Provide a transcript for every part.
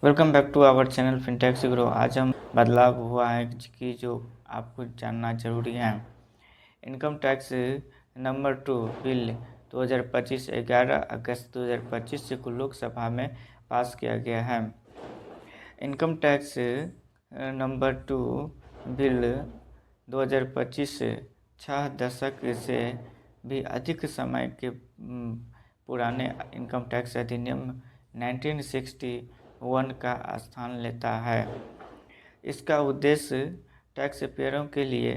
Welcome back to our channel fintech grow. आज हम बदलाव हुआ है कि जो आपको जानना जरूरी है। इनकम टैक्स नंबर 2 बिल 2025 11 अगस्त 2025 को लोकसभा में पास किया गया है। इनकम टैक्स नंबर 2 बिल 2025 6 दशक से भी अधिक समय के पुराने इनकम टैक्स अधिनियम 1961 का स्थान लेता है। इसका उद्देश्य टैक्स पेयरों के लिए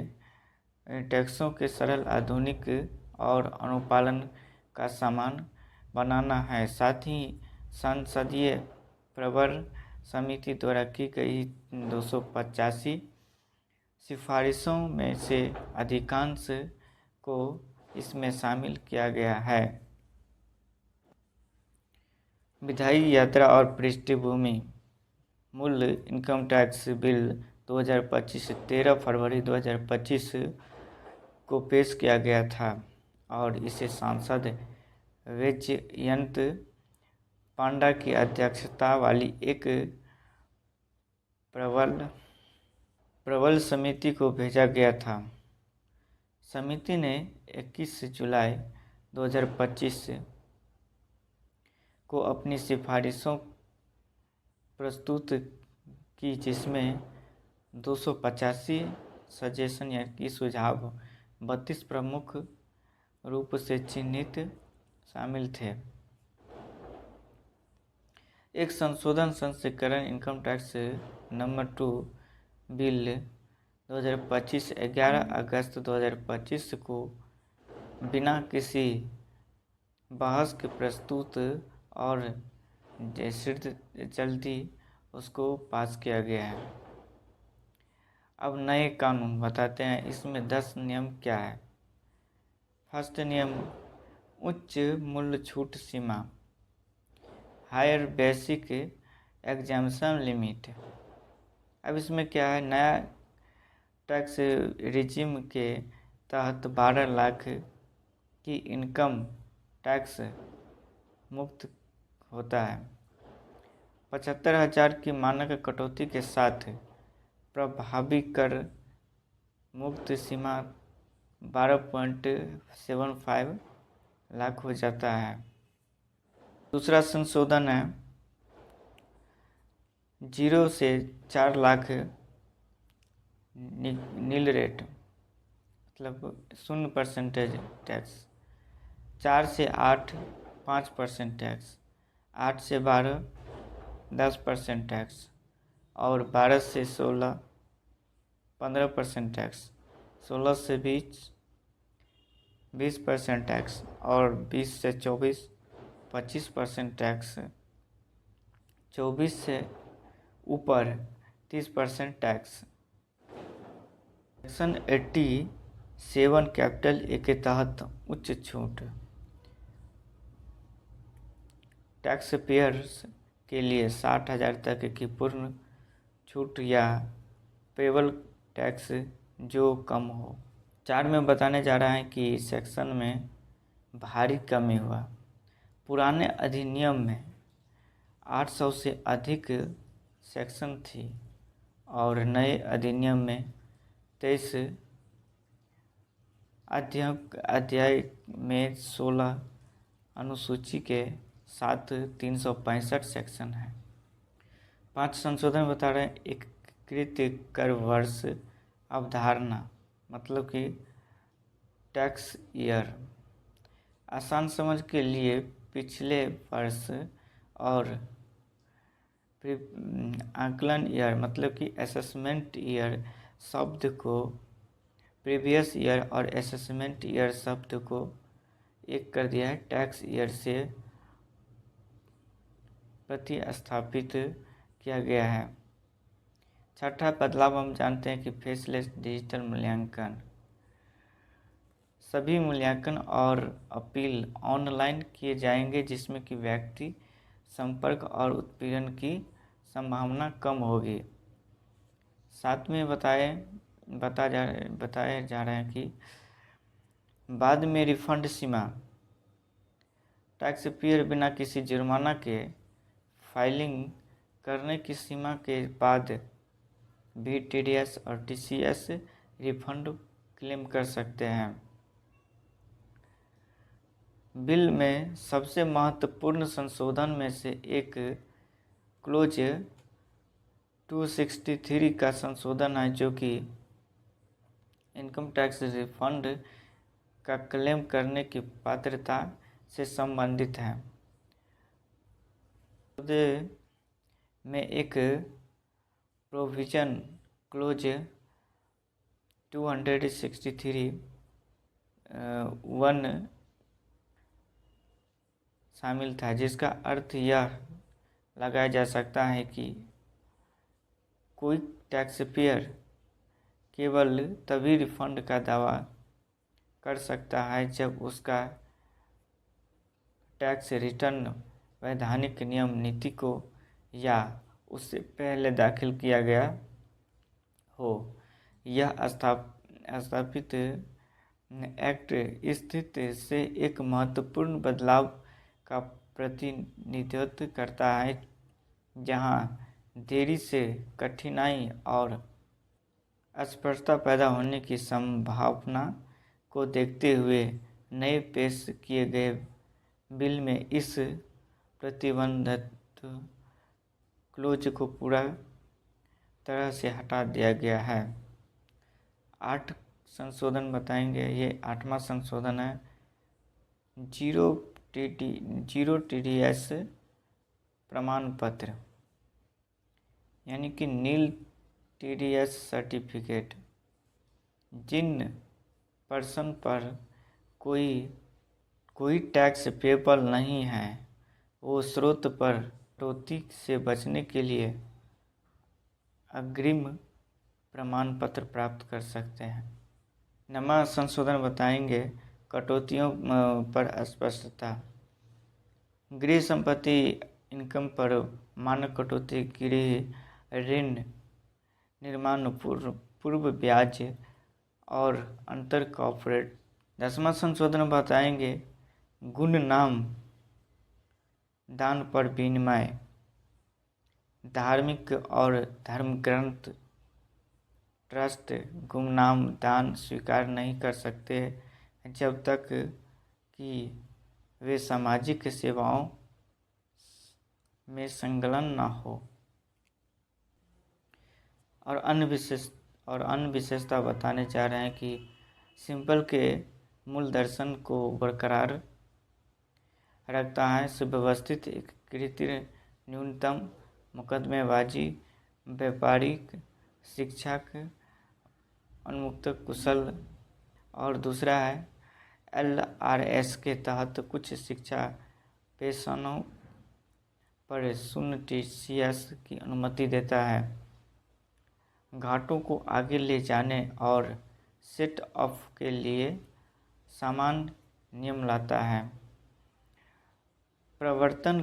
टैक्सों के सरल, आधुनिक और अनुपालन का सामान बनाना है। साथ ही संसदीय प्रवर समिति द्वारा की गई 285 सिफारिशों में से अधिकांश को इसमें शामिल किया गया है। विधायी यात्रा और पृष्ठभूमि। मूल इनकम टैक्स बिल 2025 13 फरवरी 2025 को पेश किया गया था और इसे सांसद वैजयंत पांडा की अध्यक्षता वाली एक प्रबल समिति को भेजा गया था। समिति ने 21 जुलाई 2025 को अपनी सिफारिशों प्रस्तुत की, जिसमें 285 सजेशन यानी सुझाव 32 प्रमुख रूप से चिन्हित शामिल थे। एक संशोधन संस्करण इनकम टैक्स नंबर 2 बिल 2025 11 अगस्त 2025 को बिना किसी बहस के प्रस्तुत और जल्दी उसको पास किया गया है। अब नए कानून बताते हैं, इसमें 10 नियम क्या है। फर्स्ट नियम, उच्च मूल्य छूट सीमा, हायर बेसिक एग्जाम्पशन लिमिट। अब इसमें क्या है, नया टैक्स रिजिम के तहत 12 लाख की इनकम टैक्स मुक्त होता है। 75,000 की मानक कटौती के साथ प्रभावी कर मुक्त सीमा 12.75 लाख हो जाता है। दूसरा संशोधन है 0 से 4 लाख नील रेट, मतलब 0% टैक्स। 4 से 8 5% टैक्स, 8 से 12 10% टैक्स और 12 से 16 15% टैक्स, 16 से 20% टैक्स और 20 से 24 25% टैक्स, 24 से ऊपर 30% टैक्स। सेक्शन 87 कैपिटल ए के तहत उच्च छूट टैक्स पेयर्स के लिए 60,000 तक की पूर्ण छूट या पेबल टैक्स जो कम हो। 4 में बताने जा रहा है कि सेक्शन में भारी कमी हुआ। पुराने अधिनियम में 800 से अधिक सेक्शन थी और नए अधिनियम में 23 अध्याय में 16 अनुसूची के साथ 365 सेक्शन है। 5 संशोधन बता रहे हैं, एकीकृत कर वर्ष अवधारणा, मतलब कि टैक्स ईयर। आसान समझ के लिए पिछले वर्ष और आकलन ईयर, मतलब कि असेसमेंट ईयर शब्द को प्रीवियस ईयर और असेसमेंट ईयर शब्द को एक कर दिया है, टैक्स ईयर से प्रतिस्थापित किया गया है। छठा बदलाव हम जानते हैं कि फेसलेस डिजिटल मूल्यांकन। सभी मूल्यांकन और अपील ऑनलाइन किए जाएंगे, जिसमें कि व्यक्ति संपर्क और उत्पीड़न की संभावना कम होगी। साथ में बताया जा रहा है कि बाद में रिफंड सीमा, टैक्स पेयर बिना किसी जुर्माना के फाइलिंग करने की सीमा के बाद भी TDS और TCS रिफंड क्लेम कर सकते हैं। बिल में सबसे महत्वपूर्ण संशोधन में से एक क्लोज 263 का संशोधन है, जो कि इनकम टैक्स रिफंड का क्लेम करने की पात्रता से संबंधित है। में एक प्रोविजन क्लोज 263 1 शामिल था, जिसका अर्थ यह लगाया जा सकता है कि कोई टैक्सपेयर केवल तभी रिफंड का दावा कर सकता है जब उसका टैक्स रिटर्न वैधानिक नियम नीति को या उससे पहले दाखिल किया गया हो। यह स्थापित एक्ट स्थिति से एक महत्वपूर्ण बदलाव का प्रतिनिधित्व करता है, जहां देरी से कठिनाई और अस्पष्टता पैदा होने की संभावना को देखते हुए नए पेश किए गए बिल में इस प्रतिबंधित क्लोज को पूरा तरह से हटा दिया गया है। 8 संशोधन बताएंगे। ये 8वां संशोधन है। जीरो TDS प्रमाण पत्र, यानी कि नील TDS सर्टिफिकेट। जिन पर्सन पर कोई टैक्स पेबल नहीं है, वो स्रोत पर कटौती से बचने के लिए अग्रिम प्रमाण पत्र प्राप्त कर सकते हैं। 9वां संशोधन बताएंगे कटौतियों पर स्पष्टता। गृह संपत्ति इनकम पर मानक कटौती, गृह ऋण, निर्माण पूर्व ब्याज और अंतर कॉर्पोरेट। 10वां संशोधन बताएंगे गुमनाम दान पर विनिमय। धार्मिक और धर्मग्रंथ ट्रस्ट गुमनाम दान स्वीकार नहीं कर सकते जब तक कि वे सामाजिक सेवाओं में संलग्न न हो। और अन्य विशेषता बताने जा रहे हैं कि सिंपल के मूल दर्शन को बरकरार रखता है। सुव्यवस्थित, एकीकृत, न्यूनतम मुकदमेबाजी, व्यापारिक, शिक्षक, उन्मुक्त, कुशल। और दूसरा है LRS के तहत कुछ शिक्षा पेशेवरों पर शून्य TCS की अनुमति देता है। घाटों को आगे ले जाने और सेट ऑफ के लिए समान नियम लाता है। प्रवर्तन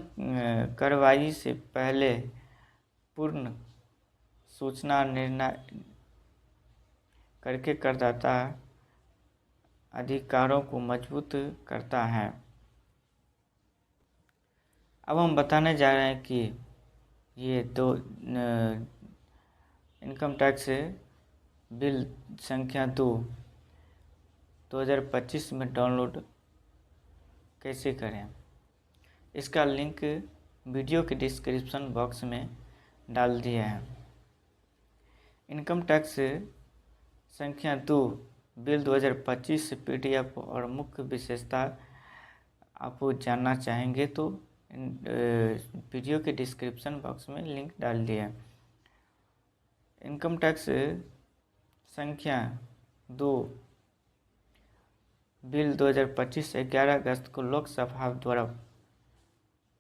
कार्रवाई से पहले पूर्ण सूचना निर्णय करके करदाता अधिकारों को मजबूत करता है। अब हम बताने जा रहे हैं कि ये दो इनकम टैक्स बिल संख्या 2 2025 में डाउनलोड कैसे करें। इसका लिंक वीडियो के डिस्क्रिप्शन बॉक्स में डाल दिया है। इनकम टैक्स संख्या 2 बिल 2025 PDF और मुख्य विशेषता आप जानना चाहेंगे तो वीडियो के डिस्क्रिप्शन बॉक्स में लिंक डाल दिया है। इनकम टैक्स संख्या 2 बिल 2025 11 अगस्त को लोकसभा द्वारा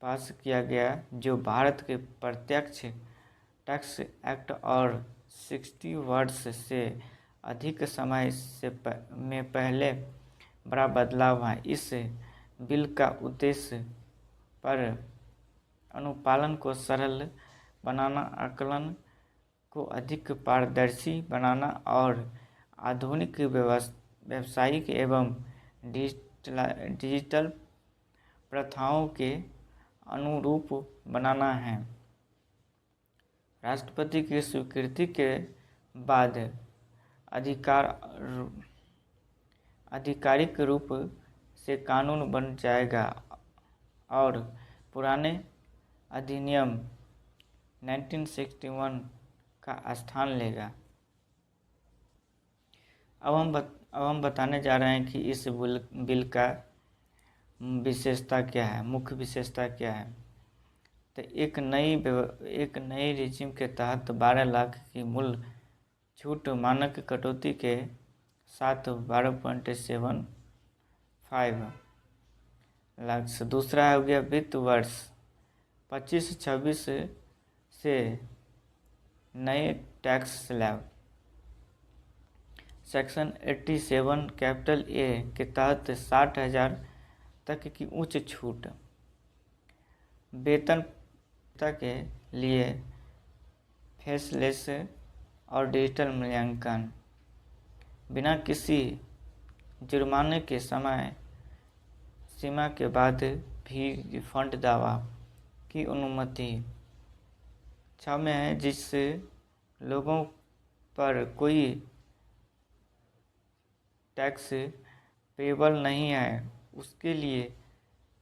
पास किया गया, जो भारत के प्रत्यक्ष टैक्स एक्ट और 60 वर्ष से अधिक समय में पहले बड़ा बदलाव है। इस बिल का उद्देश्य पर अनुपालन को सरल बनाना, आकलन को अधिक पारदर्शी बनाना और आधुनिक व्यावसायिक एवं डिजिटल प्रथाओं के अनुरूप बनाना है। राष्ट्रपति की स्वीकृति के बाद आधिकारिक रूप से कानून बन जाएगा और पुराने अधिनियम 1961 का स्थान लेगा। अब हम बताने जा रहे हैं कि इस बिल का विशेषता क्या है, मुख्य विशेषता क्या है। तो एक नई रिजिम के तहत 12 लाख की मूल छूट मानक कटौती के साथ 12.75 लाख से। दूसरा हो गया वित्त वर्ष 25-26 से नए tax slab. Section 87 capital A के तहत 60,000 तक की उच्च छूट। वेतन के लिए फेसलेस और डिजिटल मूल्यांकन, बिना किसी जुर्माने के समय सीमा के बाद भी रिफंड दावा की अनुमति। 6 में है जिस लोगों पर कोई टैक्स पेबल नहीं है उसके लिए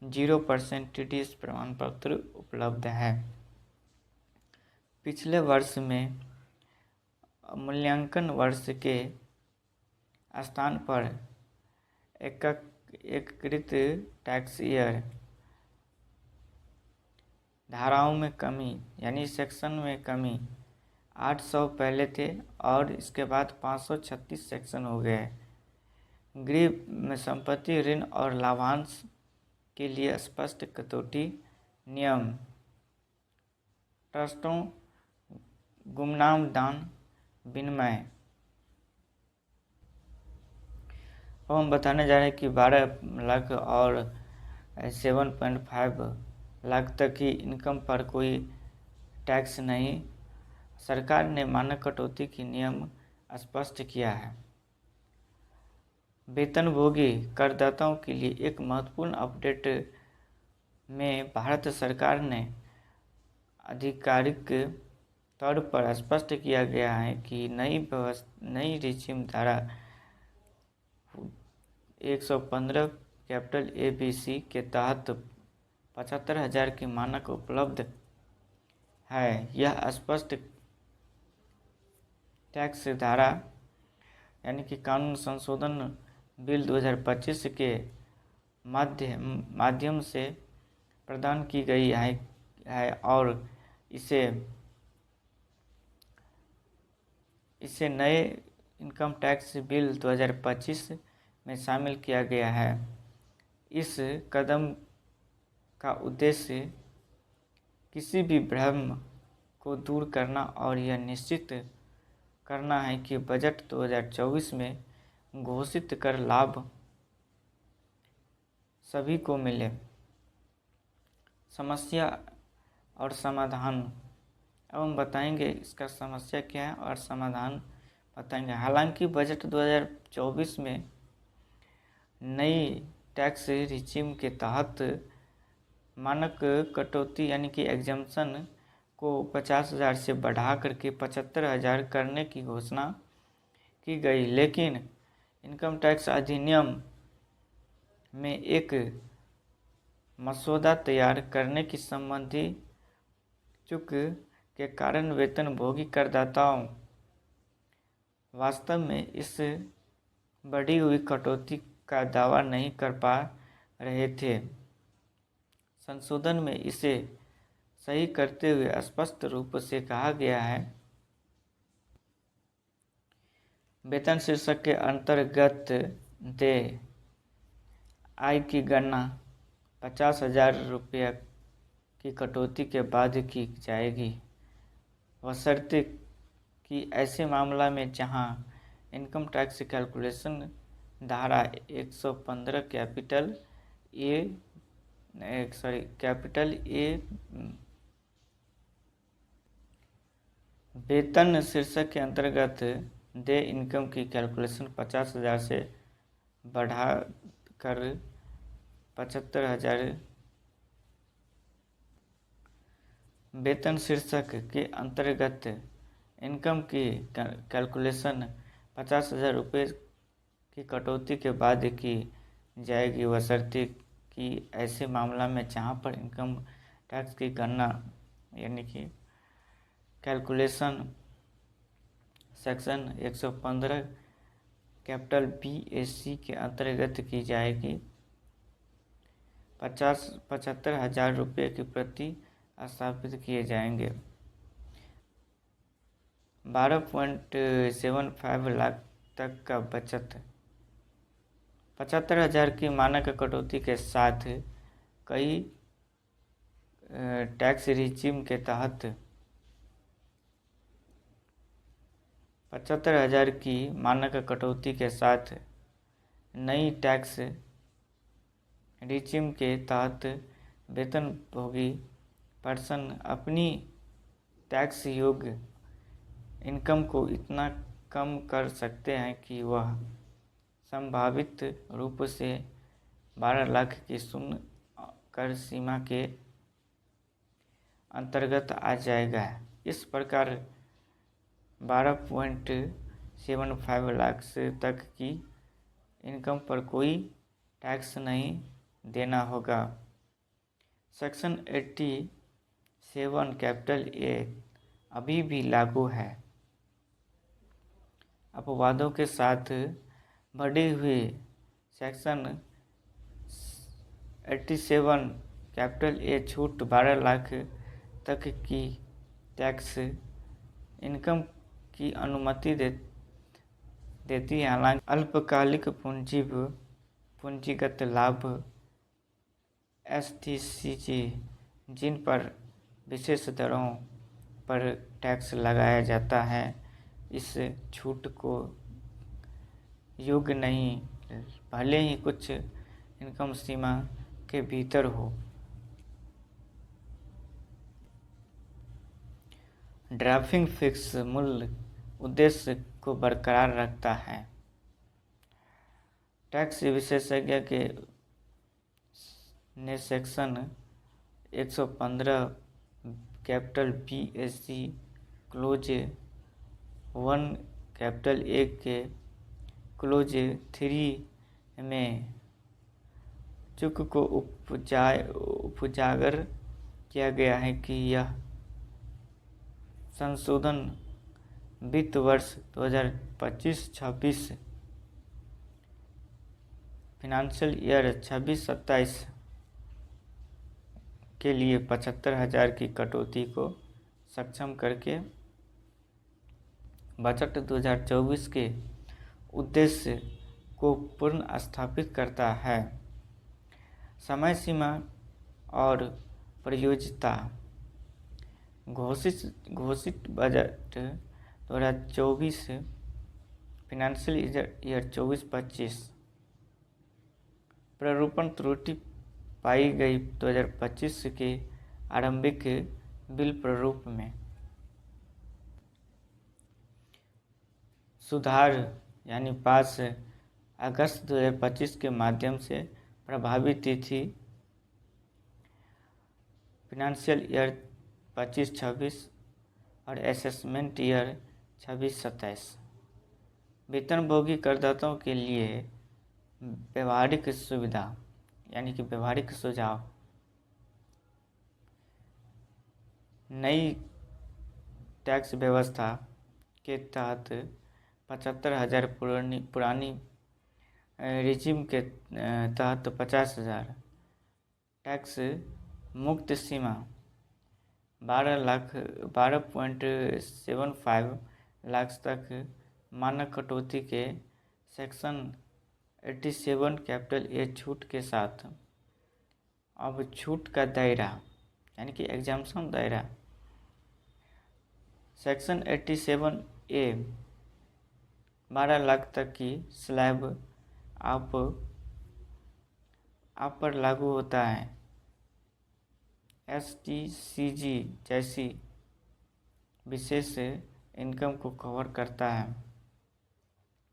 0% TDS प्रमाण पत्र उपलब्ध है। पिछले वर्ष में मूल्यांकन वर्ष के स्थान पर एकीकृत टैक्स ईयर धाराओं में कमी, यानी सेक्शन में कमी। 800 पहले थे और इसके बाद 536 सेक्शन हो गए। गृह में संपत्ति, ऋण और लाभांश के लिए स्पष्ट कटौती नियम। ट्रस्टों, गुमनाम दान विनिमय। अब हम बताने जा रहे हैं कि 12 लाख और 7.5 लाख तक की इनकम पर कोई टैक्स नहीं। सरकार ने मानक कटौती की नियम स्पष्ट किया है। वेतनभोगी करदाताओं के लिए एक महत्वपूर्ण अपडेट में भारत सरकार ने आधिकारिक तौर पर स्पष्ट किया गया है कि नई रिजिम धारा 115 कैपिटल ABC के तहत 75,000 की मानक उपलब्ध है। यह स्पष्ट टैक्स धारा यानी कि कानून संशोधन बिल 2025 के माध्यम से प्रदान की गई है और इसे नए इनकम टैक्स बिल 2025 में शामिल किया गया है। इस कदम का उद्देश्य किसी भी भ्रम को दूर करना और यह निश्चित करना है कि बजट 2024 में घोषित कर लाभ सभी को मिले। समस्या और समाधान। अब हम बताएंगे इसका समस्या क्या है और समाधान बताएंगे। हालांकि बजट 2024 में नई टैक्स रिजिम के तहत मानक कटौती यानी कि एग्जम्पशन को 50,000 से बढ़ा करके 75,000 करने की घोषणा की गई, लेकिन इनकम टैक्स अधिनियम में एक मसौदा तैयार करने की संबंधी चूक के कारण वेतनभोगी करदाताओं वास्तव में इस बढ़ी हुई कटौती का दावा नहीं कर पा रहे थे। संशोधन में इसे सही करते हुए स्पष्ट रूप से कहा गया है, वेतन शीर्षक के अंतर्गत देय आय की गणना 50,000 रुपये की कटौती के बाद की जाएगी, बशर्ते कि ऐसे मामला में जहां इनकम टैक्स कैलकुलेशन धारा 115 कैपिटल ए वेतन शीर्षक के अंतर्गत देय इनकम की कैलकुलेशन 50,000 से बढ़ाकर 75,000 वेतन शीर्षक के अंतर्गत इनकम की कैलकुलेशन 50,000 रुपये की कटौती के बाद की जाएगी, बशर्ते कि ऐसे मामला में जहां पर इनकम टैक्स की गणना यानी कि कैलकुलेशन सेक्शन 115 कैपिटल BAC के अंतर्गत की जाएगी। 75,000 रुपये की प्रति स्थापित किए जाएंगे। 12.75 लाख तक का बचत। 75,000 की मानक कटौती के साथ कई टैक्स रिजीम के तहत 75,000 की मानक कटौती के साथ नई टैक्स रिजीम के तहत वेतनभोगी पर्सन अपनी टैक्स योग्य इनकम को इतना कम कर सकते हैं कि वह संभावित रूप से 12 लाख की शून्य कर सीमा के अंतर्गत आ जाएगा। इस प्रकार 12.75 लाख से तक की इनकम पर कोई टैक्स नहीं देना होगा। सेक्शन 87 कैपिटल A अभी भी लागू है। अपवादों के साथ बढ़े हुए सेक्शन 87 कैपिटल A छूट 12 लाख तक की टैक्स इनकम की अनुमति देती है। हालांकि अल्पकालिक पूंजीगत लाभ STCG जिन पर विशेष दरों पर टैक्स लगाया जाता है इस छूट को योग्य नहीं, भले ही कुछ इनकम सीमा के भीतर हो। ड्राफ्टिंग फिक्स मूल्य उद्देश्य को बरकरार रखता है। टैक्स विशेषज्ञ ने section 115 capital BAC close 1 capital A के क्लोज 3 में चूक को उजागर किया गया है कि यह संशोधन वित्त वर्ष 2025-26 फाइनेंशियल ईयर 26-27 के लिए 75,000 की कटौती को सक्षम करके बजट 2024 के उद्देश्य को पुनः स्थापित करता है। समय सीमा और प्रयोज्यता। घोषित बजट 2024 फाइनेंशियल ईयर 24-25 प्रारूपण त्रुटि पाई गई 2025 के आरंभिक बिल प्रारूप में सुधार यानी पास अगस्त 2025 के माध्यम से प्रभावी तिथि फाइनेंशियल ईयर 25-26 और असेसमेंट ईयर 26-27। वेतनभोगी करदाताओं के लिए व्यवहारिक सुविधा यानी कि व्यवहारिक सुझाव। नई टैक्स व्यवस्था के तहत 75,000 पुरानी रिजिम के तहत 50,000 टैक्स मुक्त सीमा 12.75 लाख तक मानक कटौती के सेक्शन 87 कैपिटल A छूट के साथ अब छूट का दायरा यानी कि एग्जाम्पशन दायरा सेक्शन 87A 12 लाख तक की स्लैब आप पर लागू होता है। STCG जैसी विशेष इनकम को कवर करता है।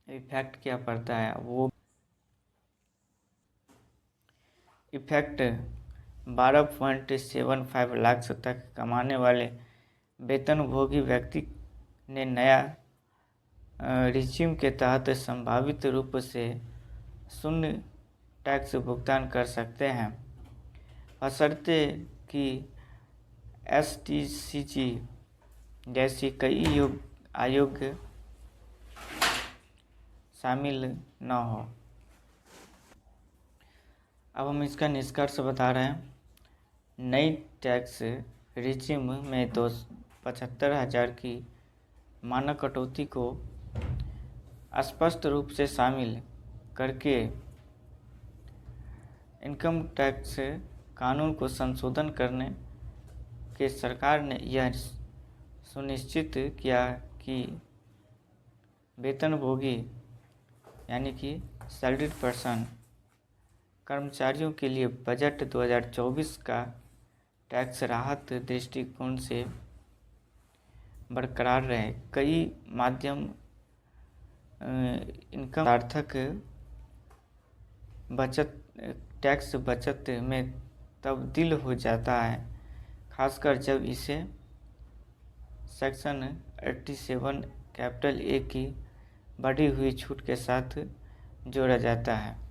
इफेक्ट क्या पड़ता है वो इफेक्ट 12.75 लाख तक कमाने वाले वेतनभोगी व्यक्ति ने नया रिजिम के तहत संभावित रूप से शून्य टैक्स भुगतान कर सकते हैं, बशर्ते कि STCG जैसी कई आयोग शामिल न हो। अब हम इसका निष्कर्ष बता रहे हैं। नई टैक्स रिजिम में 75,000 की मानक कटौती को स्पष्ट रूप से शामिल करके इनकम टैक्स कानून को संशोधन करने के सरकार ने यह सुनिश्चित किया कि वेतनभोगी यानी कि सैलरीड पर्सन कर्मचारियों के लिए बजट 2024 का टैक्स राहत दृष्टिकोण से बरकरार रहे। कई माध्यम इनकम सार्थक बचत टैक्स बचत में तब्दील हो जाता है, खासकर जब इसे सेक्शन 87 कैपिटल A की बढ़ी हुई छूट के साथ जोड़ा जाता है।